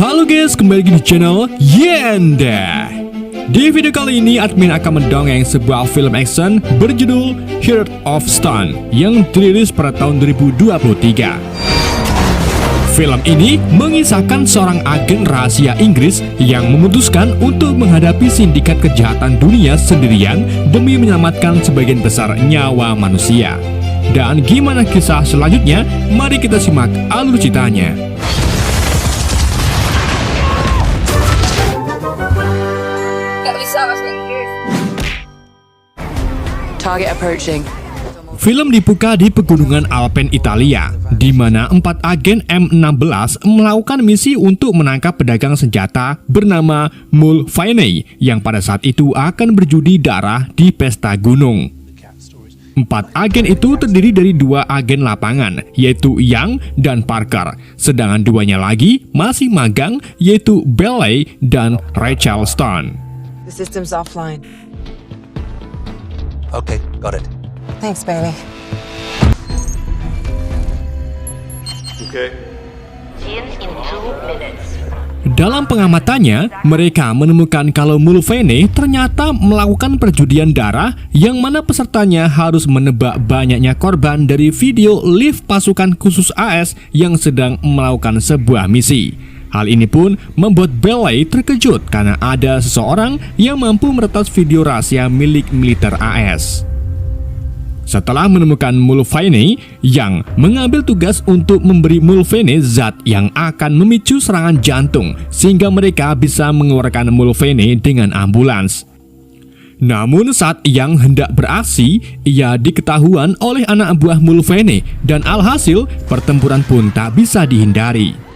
Halo guys, kembali lagi di channel Yenda. Di video kali ini admin akan mendongeng sebuah film action berjudul Heart of Stone yang dirilis pada tahun 2023. Film ini mengisahkan seorang agen rahasia Inggris yang memutuskan untuk menghadapi sindikat kejahatan dunia sendirian demi menyelamatkan sebagian besar nyawa manusia. Dan gimana kisah selanjutnya? Mari kita simak alur ceritanya. Target approaching. Film dibuka di pegunungan Alpen, Italia, di mana 4 agen M16 melakukan misi untuk menangkap pedagang senjata bernama Mulvaney yang pada saat itu akan berjudi darah di pesta gunung. 4 agen itu terdiri dari 2 agen lapangan, yaitu Young dan Parker, sedangkan 2-nya lagi masih magang, yaitu Bailey dan Rachel Stone. The system's offline. Okay, got it. Thanks, Bailey. Okay. In 2 minutes. Dalam pengamatannya, mereka menemukan kalau Mulvaney ternyata melakukan perjudian darah yang mana pesertanya harus menebak banyaknya korban dari video live pasukan khusus AS yang sedang melakukan sebuah misi. Hal ini pun membuat Bailey terkejut karena ada seseorang yang mampu meretas video rahasia milik militer AS. Setelah menemukan Mulvaney, Yang mengambil tugas untuk memberi Mulvaney zat yang akan memicu serangan jantung sehingga mereka bisa mengeluarkan Mulvaney dengan ambulans. Namun saat Yang hendak beraksi, ia diketahuan oleh anak buah Mulvaney dan alhasil pertempuran pun tak bisa dihindari.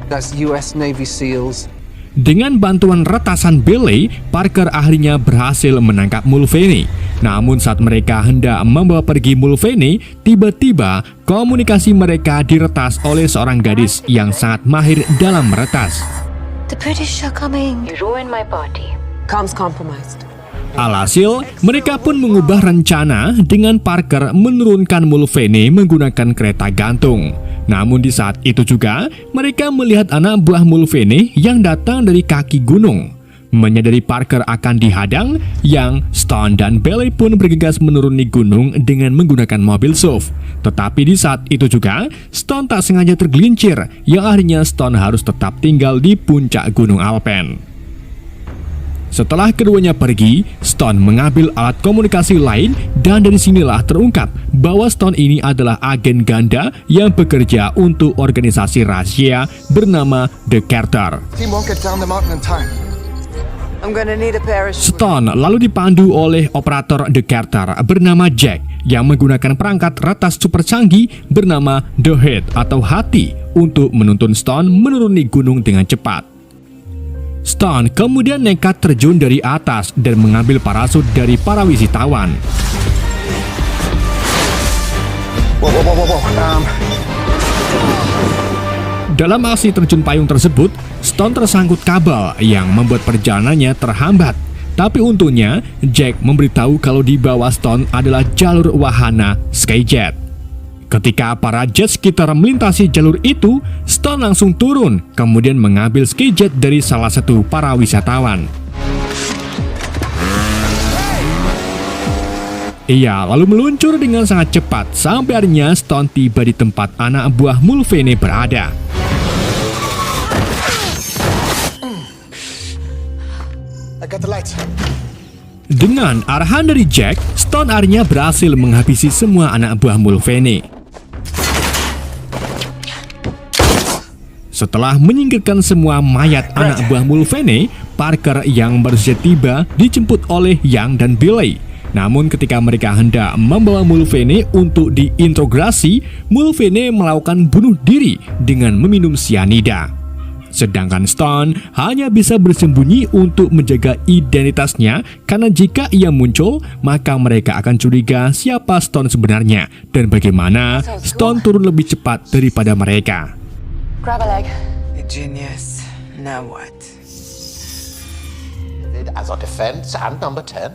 That's US Navy SEALs. Dengan bantuan retasan Bailey, Parker akhirnya berhasil menangkap Mulvaney. Namun saat mereka hendak membawa pergi Mulvaney, tiba-tiba komunikasi mereka diretas oleh seorang gadis yang sangat mahir dalam meretas. The British are coming. You ruined my party. Comms compromised. Alhasil, mereka pun mengubah rencana dengan Parker menurunkan Mulvaney menggunakan kereta gantung. Namun di saat itu juga, mereka melihat anak buah Mulvaney yang datang dari kaki gunung. Menyadari Parker akan dihadang, Young, Stone, dan Bailey pun bergegas menuruni gunung dengan menggunakan mobil SUV. Tetapi di saat itu juga, Stone tak sengaja tergelincir, yang akhirnya Stone harus tetap tinggal di puncak gunung Alpen. Setelah keduanya pergi, Stone mengambil alat komunikasi lain dan dari sinilah terungkap bahwa Stone ini adalah agen ganda yang bekerja untuk organisasi rahasia bernama The Carter. Team won't get down the mountain in time. I'm gonna need a parachute. Stone lalu dipandu oleh operator The Carter bernama Jack yang menggunakan perangkat retas super canggih bernama The Head atau hati untuk menuntun Stone menuruni gunung dengan cepat. Stone kemudian nekat terjun dari atas dan mengambil parasut dari para wisatawan. Dalam aksi terjun payung tersebut, Stone tersangkut kabel yang membuat perjalanannya terhambat. Tapi untungnya, Jack memberitahu kalau di bawah Stone adalah jalur wahana Skyjet. Ketika para jet skier melintasi jalur itu, Stone langsung turun, kemudian mengambil Skyjet dari salah satu para wisatawan. Ia lalu meluncur dengan sangat cepat sampai akhirnya Stone tiba di tempat anak buah Mulvaney berada. I got the lights. Dengan arahan dari Jack, Stone akhirnya berhasil menghabisi semua anak buah Mulvaney. Setelah menyingkirkan semua mayat anak buah Mulvaney, Parker yang baru saja tiba dijemput oleh Young dan Bailey. Namun ketika mereka hendak membawa Mulvaney untuk diinterogasi, Mulvaney melakukan bunuh diri dengan meminum cyanida. Sedangkan Stone hanya bisa bersembunyi untuk menjaga identitasnya karena jika ia muncul, maka mereka akan curiga siapa Stone sebenarnya dan bagaimana Stone turun lebih cepat daripada mereka. Grab a leg. Genius. Now what? As our defense and number 10.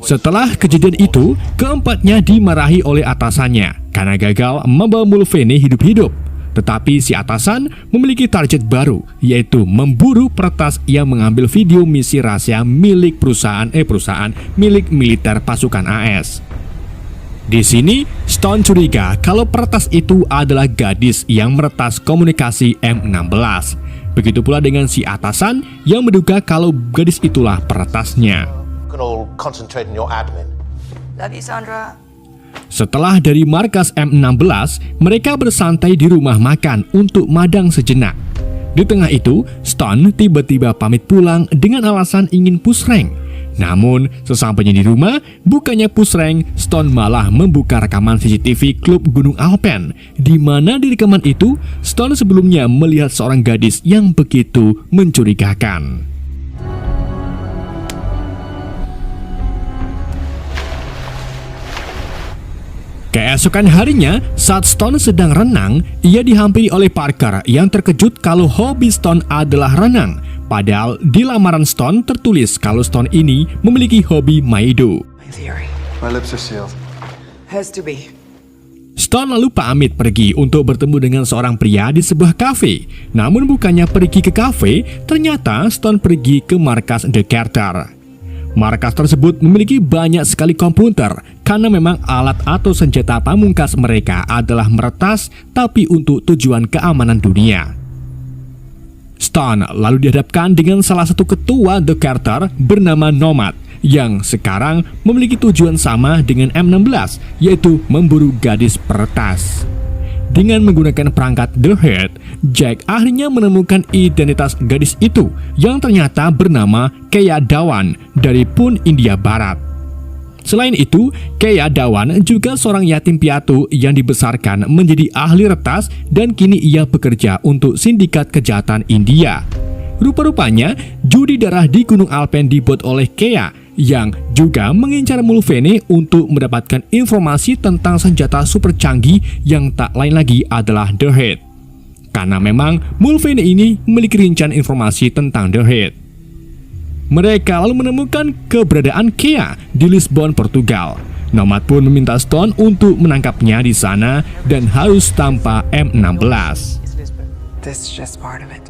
Setelah kejadian itu, keempatnya dimarahi oleh atasannya karena gagal membawa Mulvaney hidup-hidup. Tetapi si atasan memiliki target baru, yaitu memburu peretas yang mengambil video misi rahasia milik perusahaan milik militer pasukan AS. Di sini, Stone curiga kalau peretas itu adalah gadis yang meretas komunikasi M16. Begitu pula dengan si atasan yang menduga kalau gadis itulah peretasnya. You can all concentrate on your admin. Love you, Sandra. Setelah dari markas M16, mereka bersantai di rumah makan untuk madang sejenak. Di tengah itu, Stone tiba-tiba pamit pulang dengan alasan ingin push rank. Namun, sesampainya di rumah, bukannya push rank, Stone malah membuka rekaman CCTV klub Gunung Alpen, di mana di rekaman itu, Stone sebelumnya melihat seorang gadis yang begitu mencurigakan. Keesokan harinya, saat Stone sedang renang, ia dihampiri oleh Parker yang terkejut kalau hobi Stone adalah renang. Padahal di lamaran Stone tertulis kalau Stone ini memiliki hobi maido. My theory. My lips are sealed. Has to be. Stone lalu pamit pergi untuk bertemu dengan seorang pria di sebuah kafe. Namun bukannya pergi ke kafe, ternyata Stone pergi ke markas The Carter. Markas tersebut memiliki banyak sekali komputer karena memang alat atau senjata pamungkas mereka adalah meretas tapi untuk tujuan keamanan dunia. Stone lalu dihadapkan dengan salah satu ketua The Carter bernama Nomad yang sekarang memiliki tujuan sama dengan M16, yaitu memburu gadis peretas. Dengan menggunakan perangkat The Head, Jack akhirnya menemukan identitas gadis itu yang ternyata bernama Keya Dawan dari Pune, India Barat. Selain itu, Keya Dawan juga seorang yatim piatu yang dibesarkan menjadi ahli retas dan kini ia bekerja untuk sindikat kejahatan India. Rupa-rupanya, judi darah di Gunung Alpen dibuat oleh Keya yang juga mengincar Mulvaney untuk mendapatkan informasi tentang senjata super canggih yang tak lain lagi adalah The Head. Karena memang Mulvaney ini memiliki rincian informasi tentang The Head. Mereka lalu menemukan keberadaan Keya di Lisbon, Portugal. Nomad pun meminta Stone untuk menangkapnya di sana dan harus tanpa M16. This is just part of it.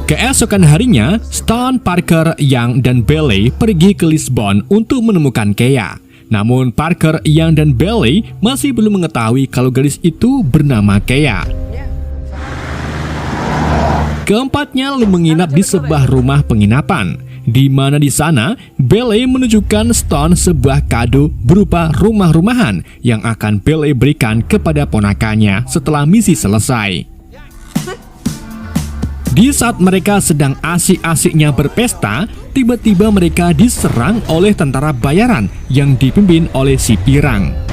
Keesokan harinya, Stone, Parker, Young, dan Bailey pergi ke Lisbon untuk menemukan Keya. Namun Parker, Young, dan Bailey masih belum mengetahui kalau gadis itu bernama Keya. Keempatnya lalu menginap di sebuah rumah penginapan, di mana di sana Bailey menunjukkan Stone sebuah kado berupa rumah-rumahan yang akan Bailey berikan kepada ponakannya setelah misi selesai. Di saat mereka sedang asik-asiknya berpesta, tiba-tiba mereka diserang oleh tentara bayaran yang dipimpin oleh si Pirang.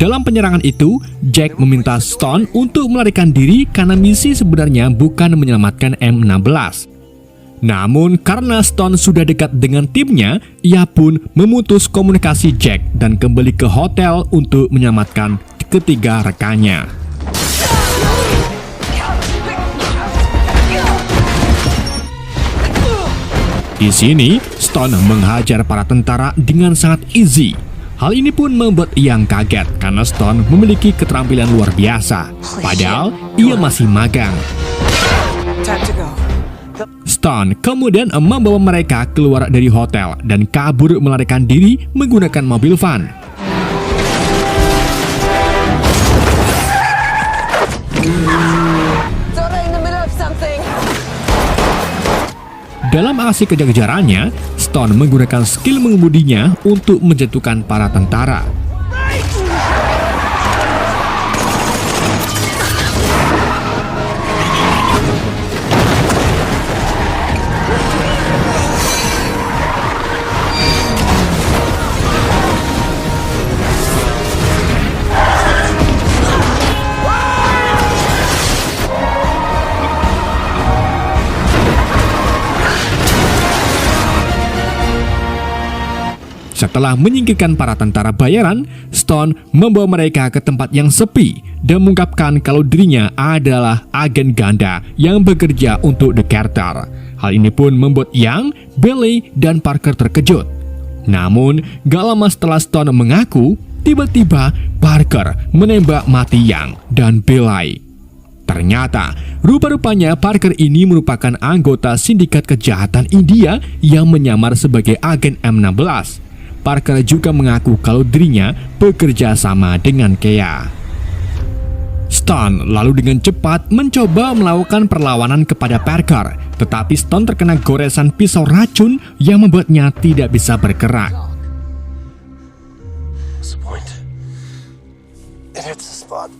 Dalam penyerangan itu, Jack meminta Stone untuk melarikan diri karena misi sebenarnya bukan menyelamatkan M16. Namun karena Stone sudah dekat dengan timnya, ia pun memutus komunikasi Jack dan kembali ke hotel untuk menyelamatkan ketiga rekannya. Di sini, Stone menghajar para tentara dengan sangat easy. Hal ini pun membuat Young kaget karena Stone memiliki keterampilan luar biasa. Padahal ia masih magang. Time to go. Stone kemudian membawa mereka keluar dari hotel dan kabur melarikan diri menggunakan mobil van. Zora in the middle of something. Dalam aksi kejar-kejarannya, Stone menggunakan skill mengemudinya untuk menjatuhkan para tentara. Setelah menyingkirkan para tentara bayaran, Stone membawa mereka ke tempat yang sepi dan mengungkapkan kalau dirinya adalah agen ganda yang bekerja untuk The Carter. Hal ini pun membuat Young, Bailey, dan Parker terkejut. Namun, gak lama setelah Stone mengaku, tiba-tiba Parker menembak mati Young dan Bailey. Ternyata, rupa-rupanya Parker ini merupakan anggota sindikat kejahatan India yang menyamar sebagai agen M16. Parker juga mengaku kalau dirinya bekerja sama dengan Kea. Stone lalu dengan cepat mencoba melakukan perlawanan kepada Parker, tetapi Stone terkena goresan pisau racun yang membuatnya tidak bisa bergerak. What's the point? It hits the spot.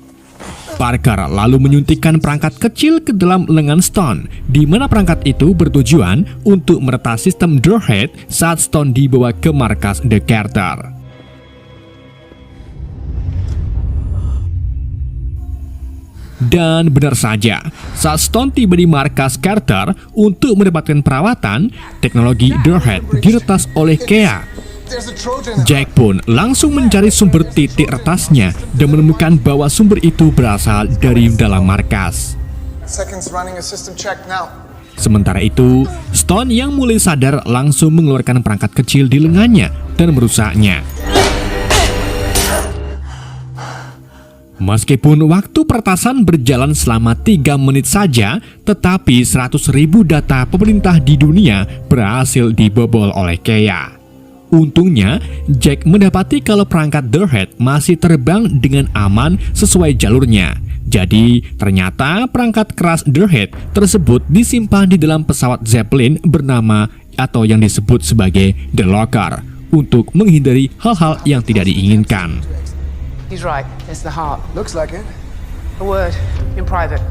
Parker lalu menyuntikkan perangkat kecil ke dalam lengan Stone, di mana perangkat itu bertujuan untuk meretas sistem Doorhead saat Stone dibawa ke markas The Carter. Dan benar saja, saat Stone tiba di markas Carter untuk mendapatkan perawatan, teknologi Doorhead diretas oleh Kea. There's a Trojan. Jack pun langsung mencari sumber titik retasnya dan menemukan bahwa sumber itu berasal dari dalam markas. Seconds running a system check now. Sementara itu, Stone yang mulai sadar langsung mengeluarkan perangkat kecil di lengannya dan merusaknya. Meskipun waktu peretasan berjalan selama 3 menit saja, tetapi 100.000 data pemerintah di dunia berhasil dibobol oleh Kea. Untungnya, Jack mendapati kalau perangkat Doorhead masih terbang dengan aman sesuai jalurnya. Jadi, ternyata perangkat keras Doorhead tersebut disimpan di dalam pesawat Zeppelin bernama atau yang disebut sebagai The Locker untuk menghindari hal-hal yang tidak diinginkan. He's right. It's the heart. Looks like it. A word in private.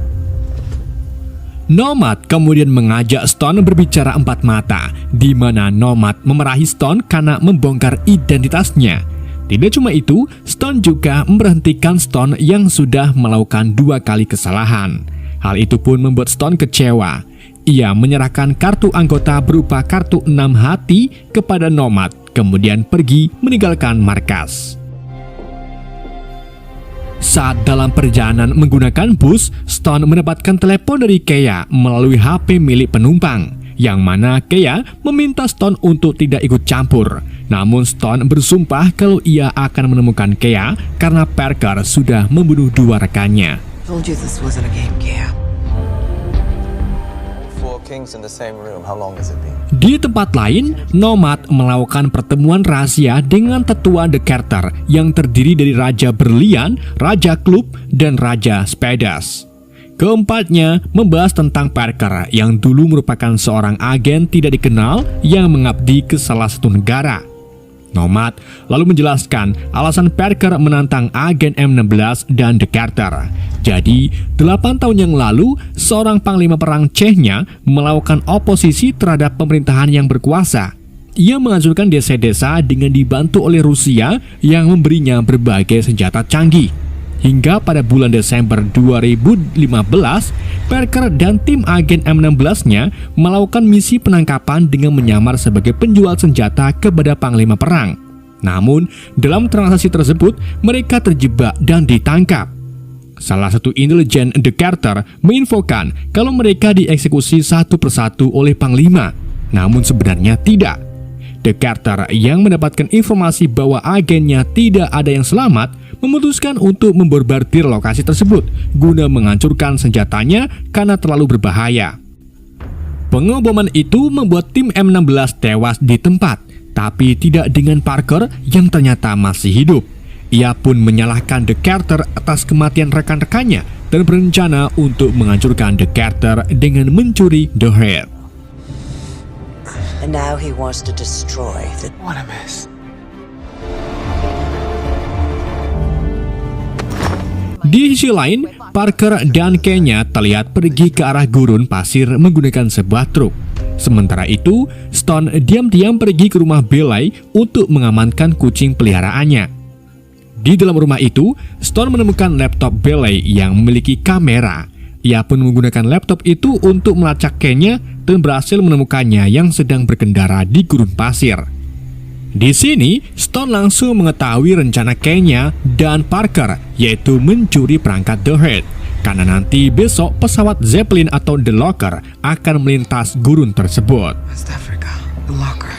Nomad kemudian mengajak Stone berbicara empat mata, di mana Nomad memarahi Stone karena membongkar identitasnya. Tidak cuma itu, Stone juga memberhentikan Stone yang sudah melakukan 2 kali kesalahan. Hal itu pun membuat Stone kecewa. Ia menyerahkan kartu anggota berupa kartu 6 hati kepada Nomad, kemudian pergi meninggalkan markas. Saat dalam perjalanan menggunakan bus, Stone mendapatkan telepon dari Kea melalui HP milik penumpang, yang mana Kea meminta Stone untuk tidak ikut campur. Namun Stone bersumpah kalau ia akan menemukan Kea karena Parker sudah membunuh 2 rekannya. Told you this wasn't a game, Kea. 4 kings in the same room. How long has it been? Di tempat lain, Nomad melakukan pertemuan rahasia dengan tetua The Carter yang terdiri dari Raja Berlian, Raja Klub, dan Raja Spedas. Keempatnya membahas tentang Parker yang dulu merupakan seorang agen tidak dikenal yang mengabdi ke salah satu negara. Nomad lalu menjelaskan alasan Parker menantang agen M16 dan The Carter. Jadi, 8 tahun yang lalu, seorang panglima perang Chechnya melakukan oposisi terhadap pemerintahan yang berkuasa. Ia menghancurkan desa-desa dengan dibantu oleh Rusia yang memberinya berbagai senjata canggih. Hingga pada bulan Desember 2015, Parker dan tim agen M16-nya melakukan misi penangkapan dengan menyamar sebagai penjual senjata kepada panglima perang. Namun, dalam transaksi tersebut, mereka terjebak dan ditangkap. Salah satu intelijen The Carter menginfokan kalau mereka dieksekusi satu persatu oleh panglima, namun sebenarnya tidak. The Carter yang mendapatkan informasi bahwa agennya tidak ada yang selamat, memutuskan untuk membombardir lokasi tersebut guna menghancurkan senjatanya karena terlalu berbahaya. Pengeboman itu membuat tim M16 tewas di tempat, tapi tidak dengan Parker yang ternyata masih hidup. Ia pun menyalahkan The Carter atas kematian rekan-rekannya dan berencana untuk menghancurkan The Carter dengan mencuri Doorhead. And now he wants to destroy the... What a mess. Di sisi lain, Parker dan Kenya terlihat pergi ke arah gurun pasir menggunakan sebuah truk. Sementara itu, Stone diam-diam pergi ke rumah Bailey untuk mengamankan kucing peliharaannya. Di dalam rumah itu, Stone menemukan laptop Bailey yang memiliki kamera. Ia pun menggunakan laptop itu untuk melacak Kenya dan berhasil menemukannya yang sedang berkendara di gurun pasir. Di sini, Stone langsung mengetahui rencana Kenya dan Parker, yaitu mencuri perangkat The Head. Karena nanti besok pesawat Zeppelin atau The Locker akan melintas gurun tersebut. West Africa. The locker.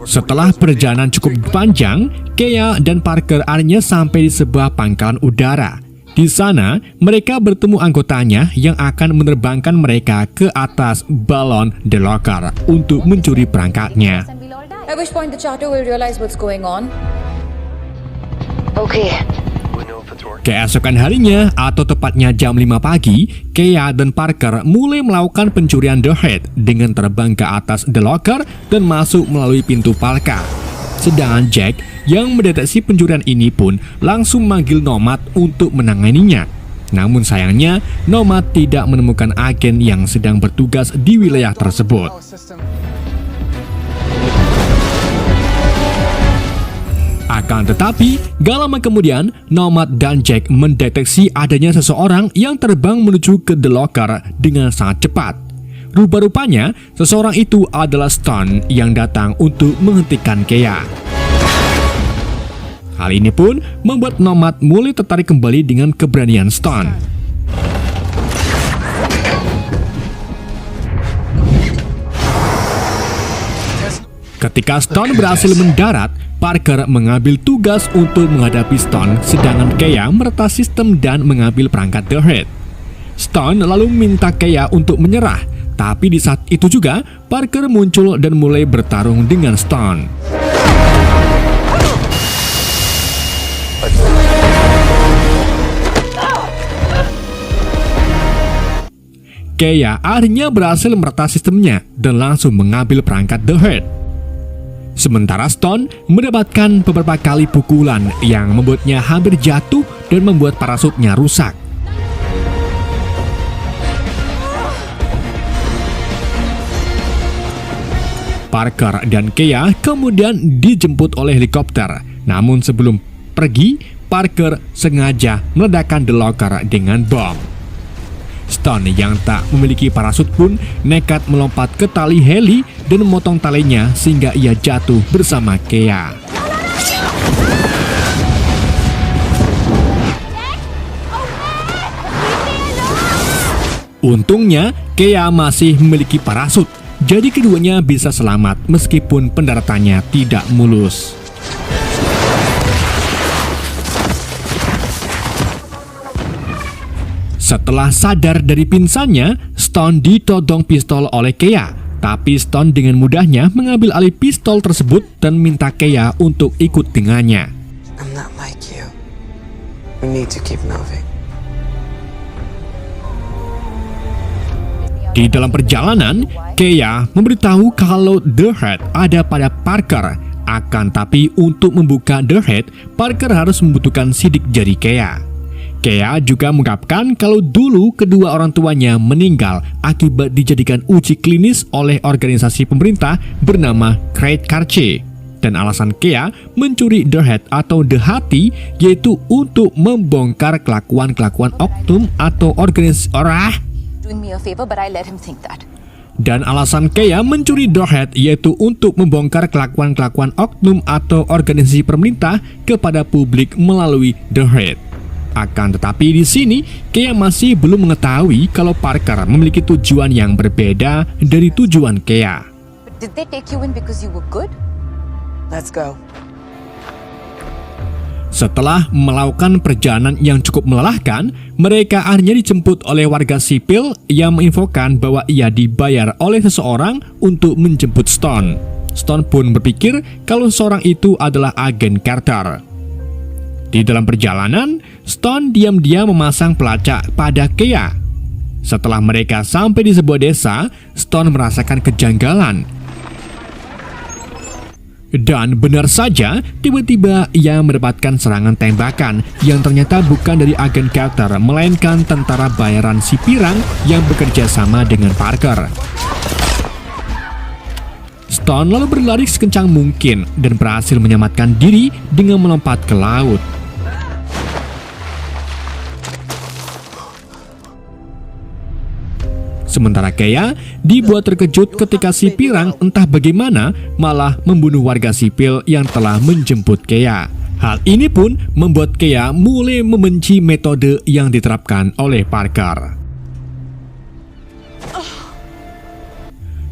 Setelah perjalanan cukup panjang, Kea dan Parker akhirnya sampai di sebuah pangkalan udara. Di sana, mereka bertemu anggotanya yang akan menerbangkan mereka ke atas balon The Locker untuk mencuri perangkatnya. At which point the charter will realize what's going on. Okay. Keesokan harinya, atau tepatnya jam 5 pagi, Kea dan Parker mulai melakukan pencurian The Head dengan terbang ke atas The Locker dan masuk melalui pintu Palka. Sedangkan Jack yang mendeteksi pencurian ini pun langsung manggil Nomad untuk menanganinya. Namun sayangnya, Nomad tidak menemukan agen yang sedang bertugas di wilayah tersebut. Akan tetapi, gak lama kemudian, Nomad dan Jack mendeteksi adanya seseorang yang terbang menuju ke The Locker dengan sangat cepat. Rupa-rupanya, seseorang itu adalah Stone yang datang untuk menghentikan Kea. Hal ini pun membuat Nomad mulai tertarik kembali dengan keberanian Stone. Ketika Stone berhasil mendarat, Parker mengambil tugas untuk menghadapi Stone, sedangkan Kea meretas sistem dan mengambil perangkat The Head. Stone lalu meminta Kea untuk menyerah, tapi di saat itu juga Parker muncul dan mulai bertarung dengan Stone. Kea akhirnya berhasil meretas sistemnya dan langsung mengambil perangkat The Head. Sementara Stone mendapatkan beberapa kali pukulan yang membuatnya hampir jatuh dan membuat parasutnya rusak. Parker dan Kea kemudian dijemput oleh helikopter. Namun sebelum pergi, Parker sengaja meledakkan The Locker dengan bom. Stone yang tak memiliki parasut pun nekat melompat ke tali heli dan memotong talinya sehingga ia jatuh bersama Kea. Untungnya, Kea masih memiliki parasut, jadi keduanya bisa selamat meskipun pendaratannya tidak mulus. Setelah sadar dari pingsannya, Stone ditodong pistol oleh Kea. Tapi Stone dengan mudahnya mengambil alih pistol tersebut dan minta Kea untuk ikut dengannya. I'm not like you. We need to keep moving. Di dalam perjalanan, Kea memberitahu kalau The Head ada pada Parker. Akan tapi untuk membuka The Head, Parker harus membutuhkan sidik jari Kea. Kea juga mengungkapkan kalau dulu kedua orang tuanya meninggal akibat dijadikan uji klinis oleh organisasi pemerintah bernama Great Karche. Dan alasan Kea mencuri The Head atau The Hati yaitu untuk membongkar kelakuan-kelakuan oknum atau organisasi Doing me a favor, but I let him think that. Dan alasan Kea mencuri The Head yaitu untuk membongkar kelakuan-kelakuan oknum atau organisasi pemerintah kepada publik melalui The Head. Akan tetapi di sini, Kea masih belum mengetahui kalau Parker memiliki tujuan yang berbeda dari tujuan Kea. But did they take you in because you were good? Let's go. Setelah melakukan perjalanan yang cukup melelahkan, mereka akhirnya dijemput oleh warga sipil yang menginfokan bahwa ia dibayar oleh seseorang untuk menjemput Stone. Stone pun berpikir kalau seorang itu adalah agen Carter. Di dalam perjalanan, Stone diam-diam memasang pelacak pada Kea. Setelah mereka sampai di sebuah desa, Stone merasakan kejanggalan. Dan benar saja, tiba-tiba ia mendapatkan serangan tembakan yang ternyata bukan dari agen Carter, melainkan tentara bayaran si Pirang yang bekerja sama dengan Parker. Stone lalu berlari sekencang mungkin dan berhasil menyelamatkan diri dengan melompat ke laut. Sementara Kea dibuat terkejut ketika si Pirang entah bagaimana malah membunuh warga sipil yang telah menjemput Kea. Hal ini pun membuat Kea mulai membenci metode yang diterapkan oleh Parker.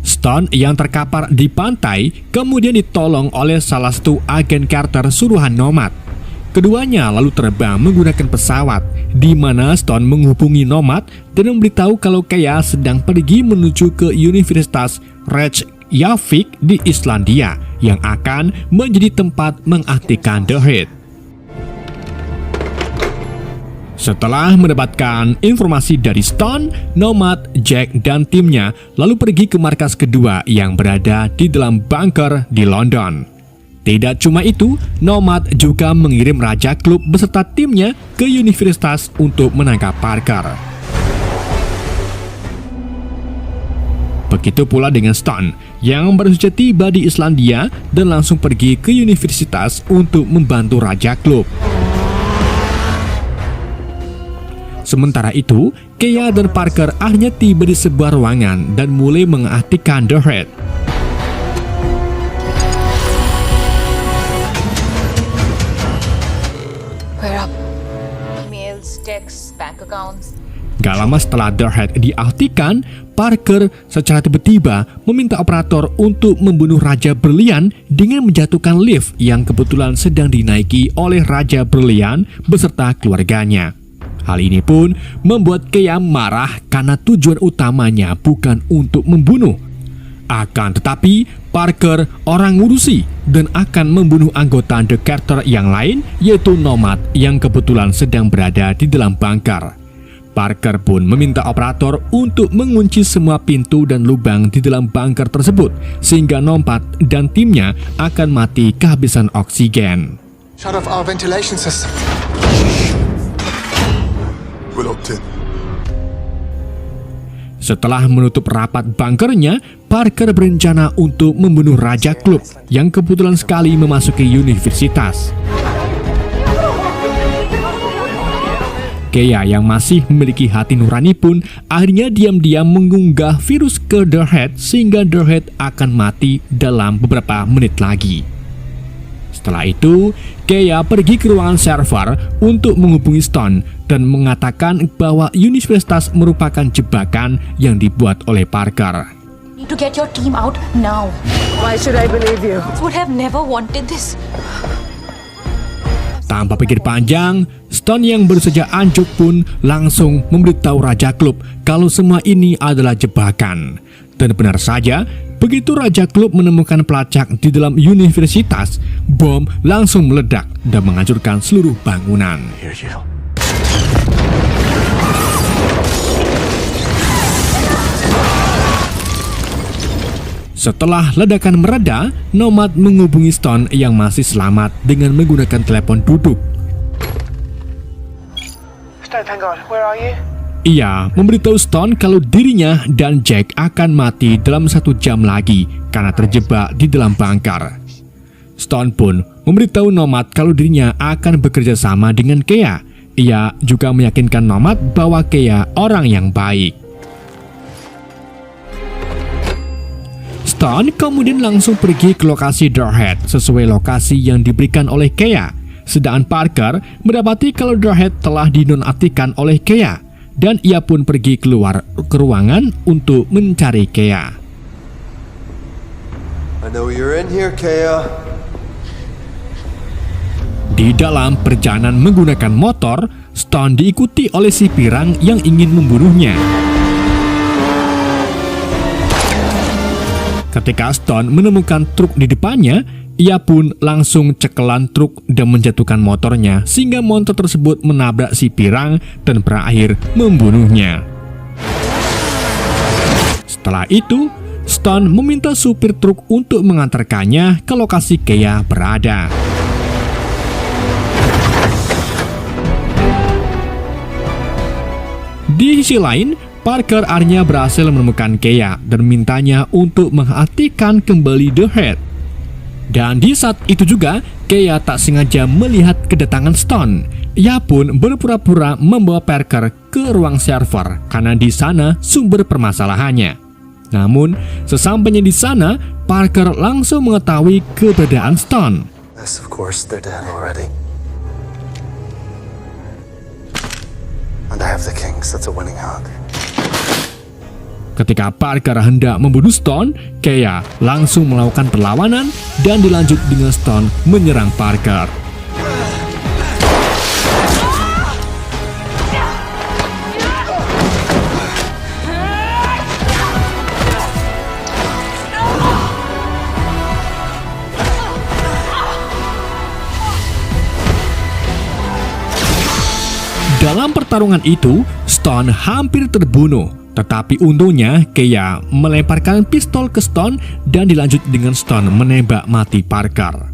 Stone yang terkapar di pantai kemudian ditolong oleh salah satu agen Carter suruhan Nomad. Keduanya lalu terbang menggunakan pesawat, di mana Stone menghubungi Nomad dan memberitahu kalau Kea sedang pergi menuju ke Universitas Reykjavik di Islandia yang akan menjadi tempat mengaktifkan The Head. Setelah mendapatkan informasi dari Stone, Nomad, Jack, dan timnya lalu pergi ke markas kedua yang berada di dalam bunker di London. Tidak cuma itu, Nomad juga mengirim Raja Klub beserta timnya ke universitas untuk menangkap Parker. Begitu pula dengan Stone yang baru saja tiba di Islandia dan langsung pergi ke universitas untuk membantu Raja Klub. Sementara itu, Kea dan Parker akhirnya tiba di sebuah ruangan dan mulai mengaktifkan The Head. We're up. Emails, texts, bank accounts. Gak lama setelah The Head diaktifkan, Parker secara tiba-tiba meminta operator untuk membunuh Raja Berlian dengan menjatuhkan lift yang kebetulan sedang dinaiki oleh Raja Berlian beserta keluarganya. Hal ini pun membuat Kea marah karena tujuan utamanya bukan untuk membunuh. Akan tetapi, Parker orang ngurusi dan akan membunuh anggota The Carter yang lain, yaitu Nomad yang kebetulan sedang berada di dalam bunker. Parker pun meminta operator untuk mengunci semua pintu dan lubang di dalam bunker tersebut, sehingga Nomad dan timnya akan mati kehabisan oksigen. Shut off our ventilation system. We're locked in. Setelah menutup rapat bunkernya, Parker berencana untuk membunuh Raja Klub yang kebetulan sekali memasuki universitas. Kea yang masih memiliki hati nurani pun akhirnya diam-diam mengunggah virus ke The Head sehingga The Head akan mati dalam beberapa menit lagi. Setelah itu, Kea pergi ke ruangan server untuk menghubungi Stone dan mengatakan bahwa universitas merupakan jebakan yang dibuat oleh Parker. Need to get your team out now. Why should I believe you? Would have never wanted this. Tanpa pikir panjang, Stone yang baru saja anjuk pun langsung memberitahu Raja Klub kalau semua ini adalah jebakan. Dan benar saja, begitu Raja Klub menemukan pelacak di dalam universitas, bom langsung meledak dan menghancurkan seluruh bangunan. Setelah ledakan mereda, Nomad menghubungi Stone yang masih selamat dengan menggunakan telepon duduk. Stone, thank God. Where are you? Ia memberitahu Stone kalau dirinya dan Jack akan mati dalam 1 jam lagi karena terjebak di dalam bunker. Stone pun memberitahu Nomad kalau dirinya akan bekerja sama dengan Kea. Ia juga meyakinkan Nomad bahwa Kea orang yang baik. Stone kemudian langsung pergi ke lokasi The Head sesuai lokasi yang diberikan oleh Kea. Sedangkan Parker mendapati kalau The Head telah dinonaktifkan oleh Kea. Dan ia pun pergi keluar ke ruangan untuk mencari Kea. I know you're in here, Kea. Di dalam perjalanan menggunakan motor, Stone diikuti oleh si Pirang yang ingin membunuhnya. Ketika Stone menemukan truk di depannya, ia pun langsung cekelan truk dan menjatuhkan motornya sehingga motor tersebut menabrak si Pirang dan berakhir membunuhnya. Setelah itu, Stone meminta supir truk untuk mengantarkannya ke lokasi Kea berada. Di sisi lain, Parker akhirnya berhasil menemukan Kea dan mintanya untuk mengaktifkan kembali The Head. Dan di saat itu juga, Kea tak sengaja melihat kedatangan Stone. Ia pun berpura-pura membawa Parker ke ruang server karena di sana sumber permasalahannya. Namun, sesampainya di sana, Parker langsung mengetahui keberadaan Stone. Yes, of course, they're dead already. And I have the Kings, that's a winning hand. Ketika Parker hendak membunuh Stone, Kea langsung melakukan perlawanan dan dilanjut dengan Stone menyerang Parker. Dalam pertarungan itu, Stone hampir terbunuh. Tetapi untungnya, Kea melemparkan pistol ke Stone dan dilanjut dengan Stone menembak mati Parker.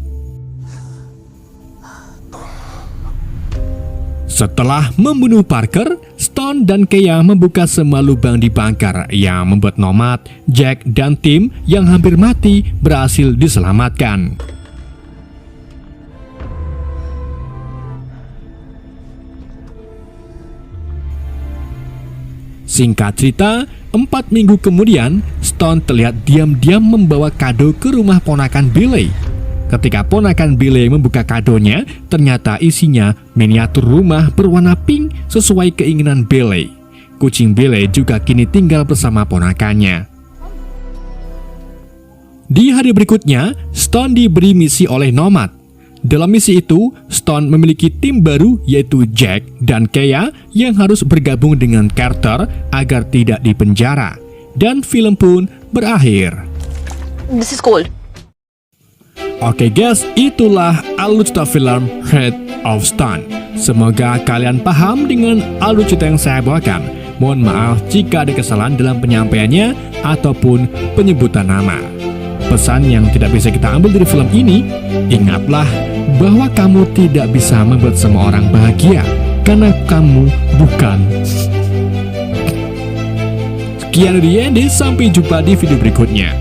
Setelah membunuh Parker, Stone dan Kea membuka semua lubang di bunker yang membuat Nomad, Jack, dan tim yang hampir mati berhasil diselamatkan. Singkat cerita, 4 minggu kemudian, Stone terlihat diam-diam membawa kado ke rumah ponakan Billy. Ketika ponakan Billy membuka kadonya, ternyata isinya miniatur rumah berwarna pink sesuai keinginan Billy. Kucing Billy juga kini tinggal bersama ponakannya. Di hari berikutnya, Stone diberi misi oleh Nomad. Dalam misi itu, Stone memiliki tim baru yaitu Jack dan Kea yang harus bergabung dengan Carter agar tidak dipenjara. Dan film pun berakhir. This is cold. Oke guys, itulah alur cerita film Heart of Stone. Semoga kalian paham dengan alur cerita yang saya bawakan. Mohon maaf jika ada kesalahan dalam penyampaiannya ataupun penyebutan nama. Pesan yang tidak bisa kita ambil dari film ini, ingatlah bahwa kamu tidak bisa membuat semua orang bahagia karena kamu bukan. Sekian dari Yendi, sampai jumpa di video berikutnya.